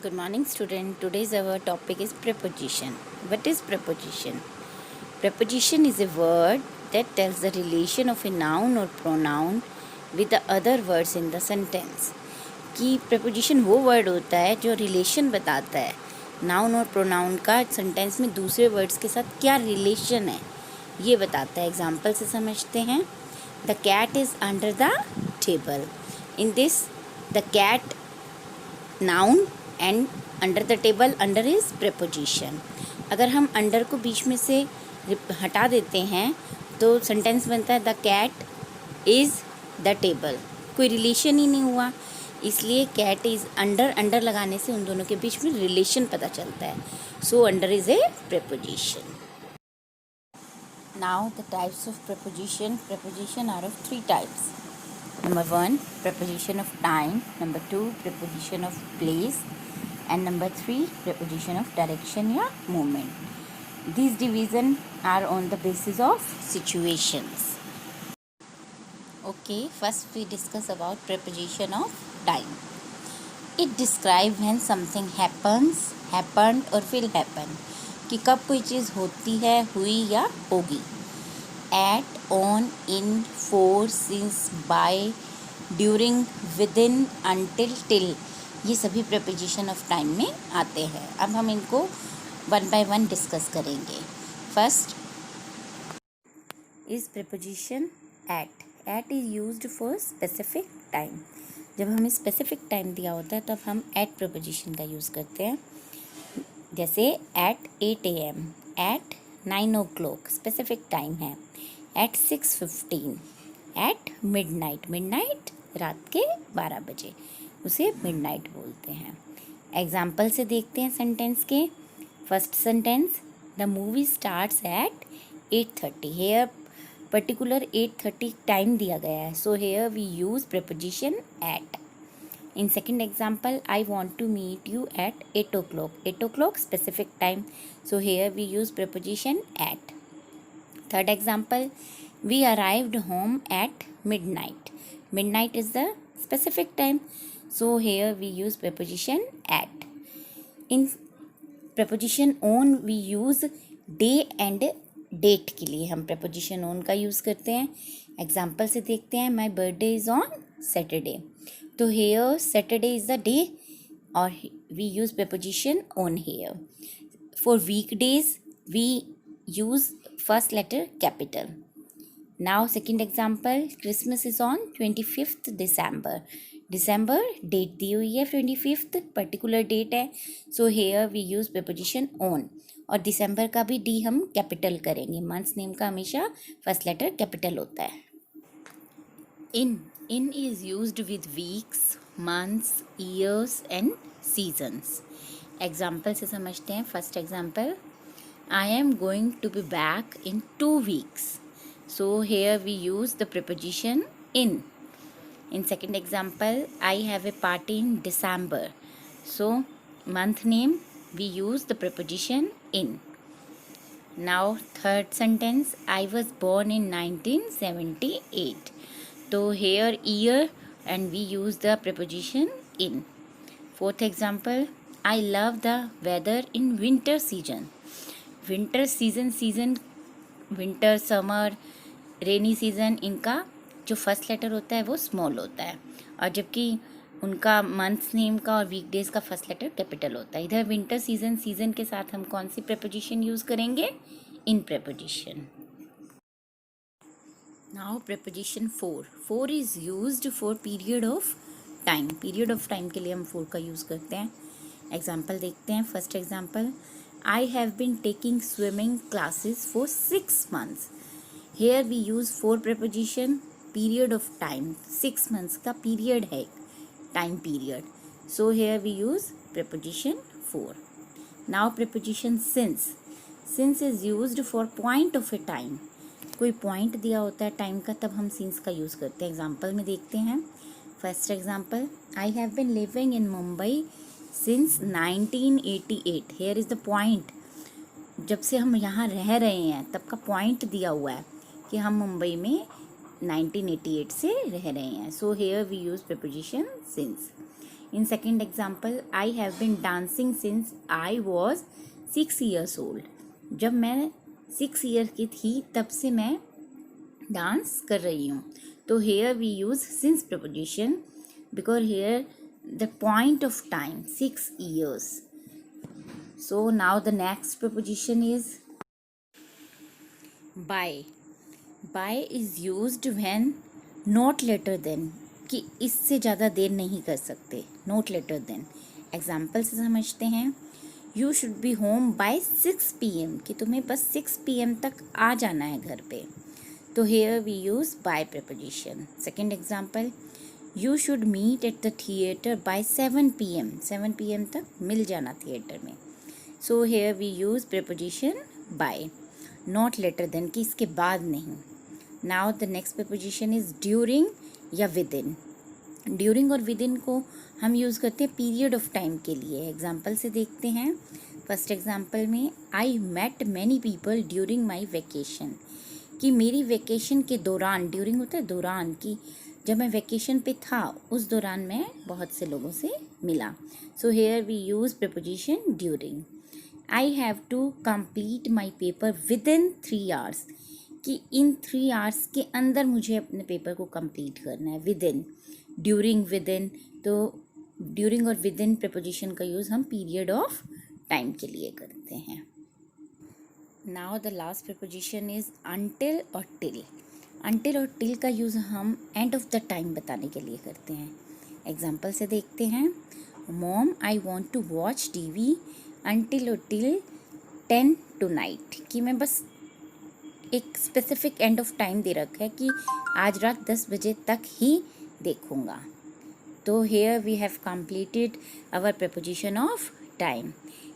Good morning, student. Today's our topic is preposition. What is preposition? Preposition is a word that tells the relation of a noun or pronoun with the other words in the sentence. कि preposition वो word होता है जो relation बताता है noun और pronoun का sentence में दूसरे words के साथ क्या relation है ये बताता है. Example से समझते हैं. The cat is under the table. In this, the cat noun and under the table under is preposition. अगर हम अंडर को बीच में से हटा देते हैं तो सेंटेंस बनता है the cat is the table. कोई रिलेशन ही नहीं हुआ, इसलिए कैट इज़ अंडर लगाने से उन दोनों के बीच में रिलेशन पता चलता है. So under is a preposition. Now the types of preposition are of 3 types. Number 1, preposition of time. Number 2, preposition of place. And number 3, preposition of direction या movement. These division are on the basis of situations. Okay, first we discuss about preposition of time. It describes when something happens, happened or will happen. कि कब कोई चीज़ होती है, हुई या होगी. At, on, in, for, since, by, during, within, until, till. ये सभी preposition of time में आते हैं. अब हम इनको one by one डिस्कस करेंगे. First is preposition at. At is used for specific time. जब हमें specific time दिया होता है तब हम at preposition का यूज़ करते हैं. जैसे at 8 AM, at 9 o'clock specific time है. at 6:15, at midnight रात के 12 बजे, उसे मिडनाइट बोलते हैं. एग्जाम्पल से देखते हैं सेंटेंस के. First sentence, the movie starts at 8:30. Here particular 8:30 time दिया गया है, so here we use preposition at. In second example, I want to meet you at 8 o'clock. 8 o'clock specific time, so here we use preposition at. Third example, we arrived home at midnight. Midnight is the specific time, so here we use preposition at. In preposition on we use day and date के लिए हम preposition on का use करते हैं. Example से देखते हैं. My birthday is on Saturday. तो here Saturday is the day और we use preposition on here. For weekdays we use first letter capital. Now second example, Christmas is on 25th December. December date दी हुई है 25th, particular date है, so here we use preposition on. और दिसंबर का भी D हम capital करेंगे. Months name का हमेशा फर्स्ट लेटर कैपिटल होता है. In is used with weeks, months, years and seasons. Example से समझते हैं. First example, I am going to be back in 2 weeks. So here we use the preposition in. In second example, I have a party in December. So month name we use the preposition in. Now third sentence, I was born in 1978. So here year and we use the preposition in. Fourth example, I love the weather in winter season. Winter season winter, summer, rainy season, इनका जो first letter होता है वो small होता है, और जबकि उनका मंथ्स नेम का और वीकडेज का फर्स्ट लेटर कैपिटल होता है. इधर विंटर सीज़न के साथ हम कौन सी preposition यूज़ करेंगे? इन preposition. Now preposition for. For is used for period of time. Period of time के लिए हम for का यूज़ करते हैं. एग्जाम्पल देखते हैं. First example, I have been taking swimming classes for 6 months. Here we use for preposition, period of time. 6 months का period है, time period. So here we use preposition for. Now preposition since. Since is used for point of a time. कोई point दिया होता है time का, तब हम since का use करते हैं. Example में देखते हैं. First example, I have been living in Mumbai since 1988. Here is the point. जब से हम यहाँ रह रहे हैं तब का point दिया हुआ है कि हम मुंबई में 1988 से रह रहे हैं. So here we use preposition since. In second example, I have been dancing since I was 6 years old. जब मैं 6 ईयर की थी तब से मैं डांस कर रही हूँ. तो here we use since preposition because here the point of time 6 years. So now the next preposition is by. By is used when not later than, कि इससे ज़्यादा देर नहीं कर सकते, not later than. एग्जाम्पल से समझते हैं. You should be home by 6 PM, कि तुम्हें बस 6 PM तक आ जाना है घर पे. तो here we use by preposition. Second example, you should meet at the theater by 7 PM. 7 PM तक मिल जाना थिएटर में. So here we use preposition by, not later than, कि इसके बाद नहीं. Now the next preposition is during या within. During और within को हम यूज़ करते हैं पीरियड ऑफ टाइम के लिए. एग्जाम्पल से देखते हैं. फर्स्ट एग्जाम्पल में I met many people during my vacation, कि मेरी वेकेशन के दौरान, ड्यूरिंग होता है दौरान, कि जब मैं वेकेशन पे था उस दौरान मैं बहुत से लोगों से मिला. So here we use preposition during. I have to complete my paper within 3 hours, कि इन 3 hours के अंदर मुझे अपने पेपर को कंप्लीट करना है. Within, during, within. तो ड्यूरिंग और विद इन प्रीपोजिशन का यूज़ हम पीरियड ऑफ टाइम के लिए करते हैं. Now the last preposition is until और टिल. अनटिल और टिल का यूज़ हम एंड ऑफ द टाइम बताने के लिए करते हैं. एग्जाम्पल से देखते हैं. Mom, I want to watch TV until और टिल 10 tonight, कि मैं बस एक स्पेसिफिक एंड ऑफ टाइम दे रखा है कि आज रात 10 बजे तक ही देखूँगा. तो here we have completed our preposition of time.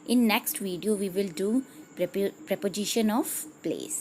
In next video we will do preposition of place.